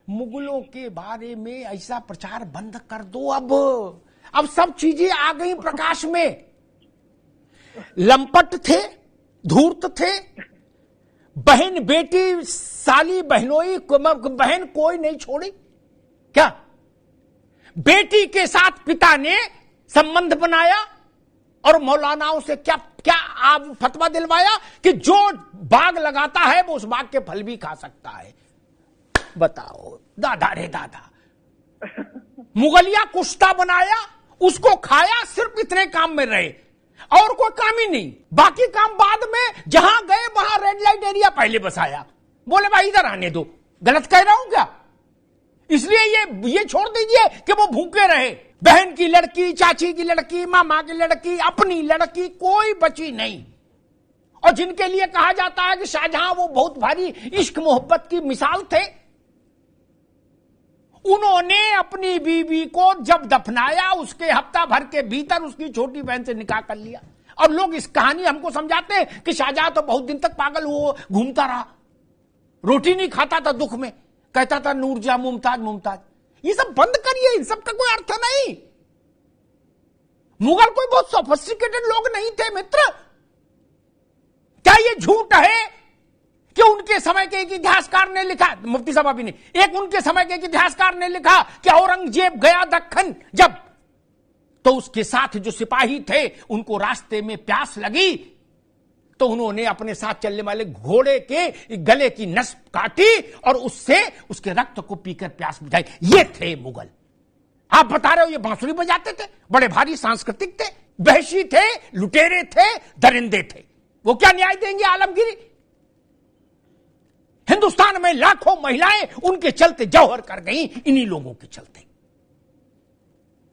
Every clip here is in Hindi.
मुगलों के बारे में ऐसा प्रचार बंद कर दो। अब सब चीजें आ गई प्रकाश में। लंपट थे, धूर्त थे, बहन बेटी साली बहनोई बहन कोई नहीं छोड़ी। क्या बेटी के साथ पिता ने संबंध बनाया और मौलानाओं से क्या क्या आप फतवा दिलवाया कि जो बाग लगाता है वो उस बाग के फल भी खा सकता है। बताओ दादा रे दादा। मुगलिया कुश्ता बनाया, उसको खाया, सिर्फ इतने काम में रहे और कोई काम ही नहीं। बाकी काम बाद में, जहां गए वहां रेड लाइट एरिया पहले बसाया। बोले भाई इधर आने दो। गलत कह रहा हूं क्या? इसलिए ये छोड़ दीजिए कि वो भूखे रहे। बहन की लड़की, चाची की लड़की, मामा की लड़की, अपनी लड़की कोई बची नहीं। और जिनके लिए कहा जाता है कि शाहजहां वो बहुत भारी इश्क मोहब्बत की मिसाल थे, उन्होंने अपनी बीवी को जब दफनाया उसके हफ्ता भर के भीतर उसकी छोटी बहन से निकाह कर लिया। और लोग इस कहानी हमको समझाते हैं कि शाहजहां तो बहुत दिन तक पागल हुआ घूमता रहा, रोटी नहीं खाता था दुख में, कहता था नूरजहां मुमताज मुमताज। ये सब बंद करिए, इन सब का कोई अर्थ नहीं। मुगल कोई बहुत सोफिस्टिकेटेड लोग नहीं थे मित्र। क्या ये झूठ है कि उनके समय के एक इतिहासकार ने लिखा, मुफ्ती साहब अभी ने, एक उनके समय के एक इतिहासकार ने लिखा कि औरंगजेब गया दक्खन जब, तो उसके साथ जो सिपाही थे उनको रास्ते में प्यास लगी तो उन्होंने अपने साथ चलने वाले घोड़े के गले की नस काटी और उससे उसके रक्त को पीकर प्यास बुझाई। ये थे मुगल। आप बता रहे हो ये बांसुरी बजाते थे, बड़े भारी सांस्कृतिक थे, वहशी थे, लुटेरे थे, दरिंदे थे। वो क्या न्याय देंगे आलमगीरी? हिंदुस्तान में लाखों महिलाएं उनके चलते जौहर कर गई, इन्हीं लोगों के चलते।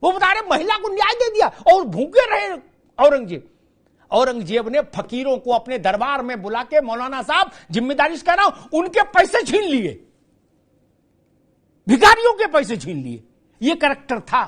वो बता रहे महिला को न्याय दे दिया और भूखे रहे औरंगजेब। औरंगजेब ने फकीरों को अपने दरबार में बुला के, मौलाना साहब जिम्मेदारी से कह रहा हूं, उनके पैसे छीन लिए, भिखारियों के पैसे छीन लिए। ये कैरेक्टर था।